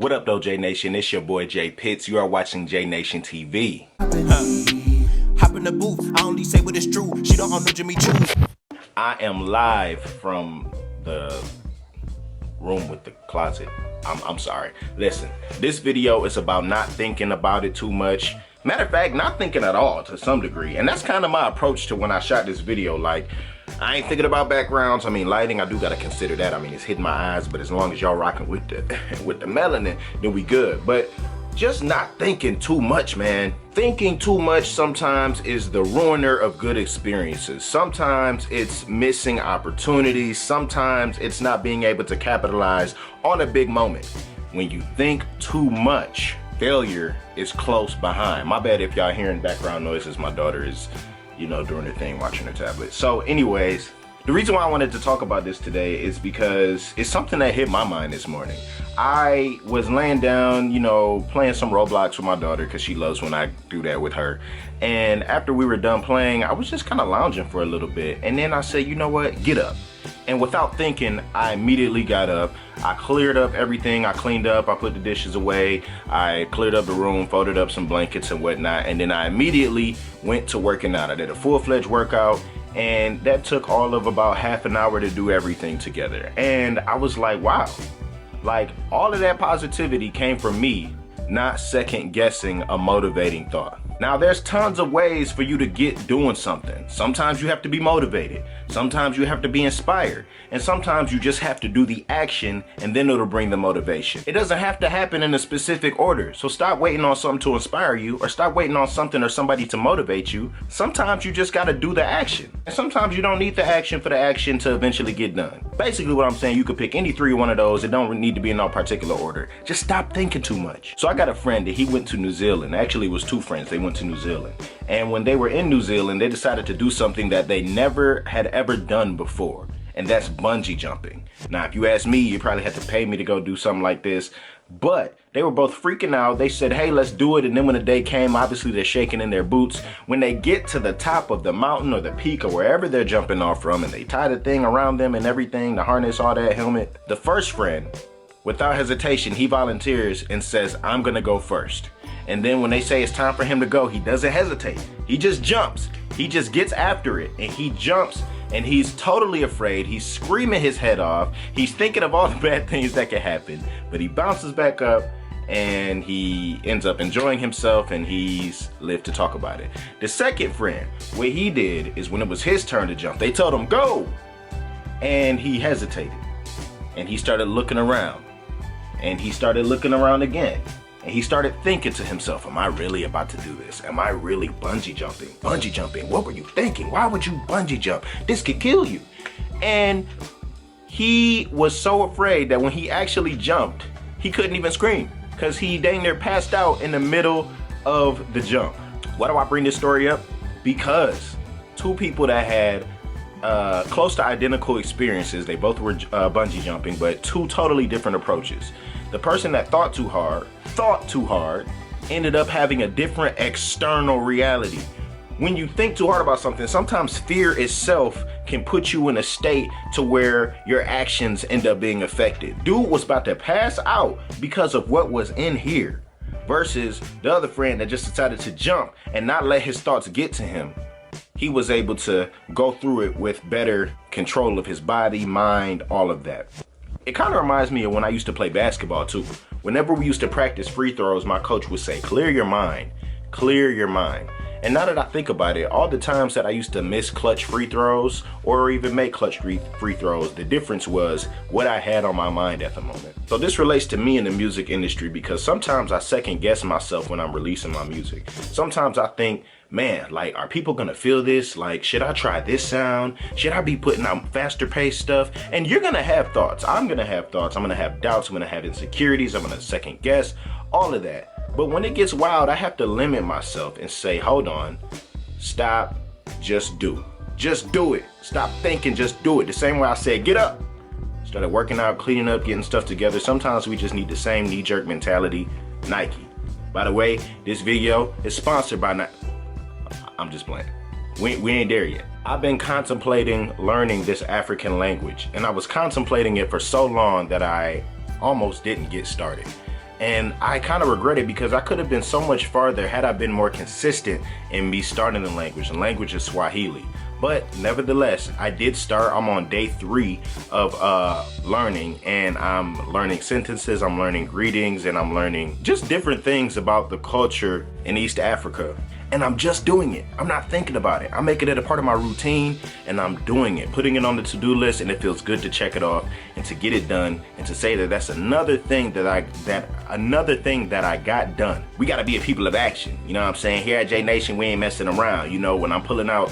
What up though, J Nation? It's your boy Jaypitts. You are watching J Nation TV. Hop in the booth, I only say what is true. She don't know Jimmy Choo. I am live from the room with the closet. I'm sorry. Listen, this video is about not thinking about it too much. Matter of fact, not thinking at all to some degree. And that's kind of my approach to when I shot this video. Like, I ain't thinking about backgrounds. I mean, lighting, I do gotta consider that. I mean, it's hitting my eyes, but as long as y'all rocking with the melanin, then we good. But just not thinking too much, man. Thinking too much sometimes is the ruiner of good experiences. Sometimes it's missing opportunities. Sometimes it's not being able to capitalize on a big moment. When you think too much, failure is close behind. My bad if y'all hearing background noises. My daughter is, you know, doing her thing, watching her tablet. So anyways, the reason why I wanted to talk about this today is because it's something that hit my mind this morning. I was laying down, you know, playing some Roblox with my daughter because she loves when I do that with her. And after we were done playing, I was just kind of lounging for a little bit. And then I said, you know what, get up. And without thinking, I immediately got up. I cleared up everything. I cleaned up. I put the dishes away. I cleared up the room, folded up some blankets and whatnot. And then I immediately went to working out. I did a full-fledged workout. And that took all of about half an hour to do everything together. And I was like, wow, like all of that positivity came from me not second guessing a motivating thought. Now there's tons of ways for you to get doing something. Sometimes you have to be motivated. Sometimes you have to be inspired. And sometimes you just have to do the action and then it'll bring the motivation. It doesn't have to happen in a specific order. So stop waiting on something to inspire you or stop waiting on something or somebody to motivate you. Sometimes you just gotta do the action. And sometimes you don't need the action for the action to eventually get done. Basically what I'm saying, you could pick any three or one of those. It don't need to be in no particular order. Just stop thinking too much. So I got a friend that he went to New Zealand. Actually, it was two friends. They went to New Zealand. And when they were in New Zealand, they decided to do something that they never had ever done before. And that's bungee jumping. Now, if you ask me, you probably have to pay me to go do something like this. But they were both freaking out. They said, hey, let's do it. And then when the day came, obviously they're shaking in their boots. When they get to the top of the mountain or the peak or wherever they're jumping off from, and they tie the thing around them and everything, the harness, all that, helmet, the first friend, without hesitation, he volunteers and says, I'm gonna go first. And then when they say it's time for him to go, he doesn't hesitate. He just jumps. He just gets after it and he jumps and he's totally afraid. He's screaming his head off. He's thinking of all the bad things that could happen, but he bounces back up and he ends up enjoying himself and he's lived to talk about it. The second friend, what he did is when it was his turn to jump, they told him go. And he hesitated and he started looking around and he started looking around again. And he started thinking to himself, am I really about to do this? Am I really bungee jumping? Bungee jumping, what were you thinking? Why would you bungee jump? This could kill you. And he was so afraid that when he actually jumped, he couldn't even scream because he dang near passed out in the middle of the jump. Why do I bring this story up? Because two people that had close to identical experiences, they both were bungee jumping, but two totally different approaches. The person that thought too hard, ended up having a different external reality. When you think too hard about something, sometimes fear itself can put you in a state to where your actions end up being affected. Dude was about to pass out because of what was in here versus the other friend that just decided to jump and not let his thoughts get to him. He was able to go through it with better control of his body, mind, all of that. It kind of reminds me of when I used to play basketball too. Whenever we used to practice free throws, my coach would say, clear your mind, clear your mind. And now that I think about it, all the times that I used to miss clutch free throws or even make clutch free throws, the difference was what I had on my mind at the moment. So this relates to me in the music industry because sometimes I second guess myself when I'm releasing my music. Sometimes I think, man, like, are people gonna feel this? Like, should I try this sound? Should I be putting out faster paced stuff? And you're gonna have thoughts. I'm gonna have thoughts. I'm gonna have doubts. I'm gonna have insecurities. I'm gonna second guess, all of that. But when it gets wild, I have to limit myself and say, hold on, stop, just do. Just do it. Stop thinking, just do it. The same way I said, get up. Started working out, cleaning up, getting stuff together. Sometimes we just need the same knee-jerk mentality. Nike. By the way, this video is sponsored by Nike. I'm just playing. We ain't there yet. I've been contemplating learning this African language, and I was contemplating it for so long that I almost didn't get started. And I kind of regret it because I could have been so much farther had I been more consistent in me starting the language. The language is Swahili. But nevertheless, I did start. I'm on day 3 of learning, and I'm learning sentences, I'm learning greetings, and I'm learning just different things about the culture in East Africa. And I'm just doing it. I'm not thinking about it. I'm making it a part of my routine, and I'm doing it, putting it on the to-do list, and it feels good to check it off and to get it done and to say that that's another thing that I got done. We gotta be a people of action. You know what I'm saying? Here at J Nation, we ain't messing around. You know, when I'm putting out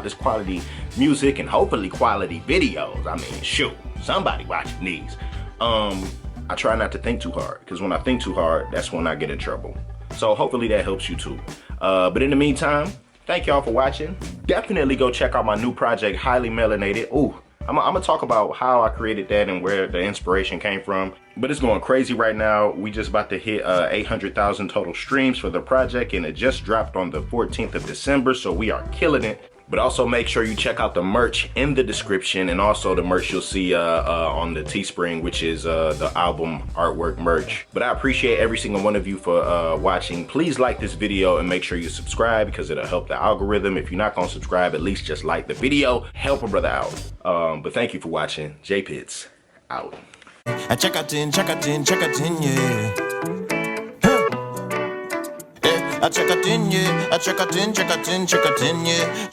this quality music and hopefully quality videos. I mean, shoot, somebody watching these. I try not to think too hard, because when I think too hard, that's when I get in trouble. So hopefully that helps you too. But in the meantime, thank y'all for watching. Definitely go check out my new project, Highly Melanated. Ooh, I'm gonna talk about how I created that and where the inspiration came from. But it's going crazy right now. We just about to hit 800,000 total streams for the project, and it just dropped on the 14th of December, so we are killing it. But also make sure you check out the merch in the description, and also the merch you'll see on the Teespring, which is the album artwork merch. But I appreciate every single one of you for watching. Please like this video and make sure you subscribe, because it'll help the algorithm. If you're not gonna subscribe, at least just like the video. Help a brother out. But thank you for watching. Jaypitts out. I check out 10, yeah. Huh. Yeah, I check out 10, yeah. I check out 10, yeah.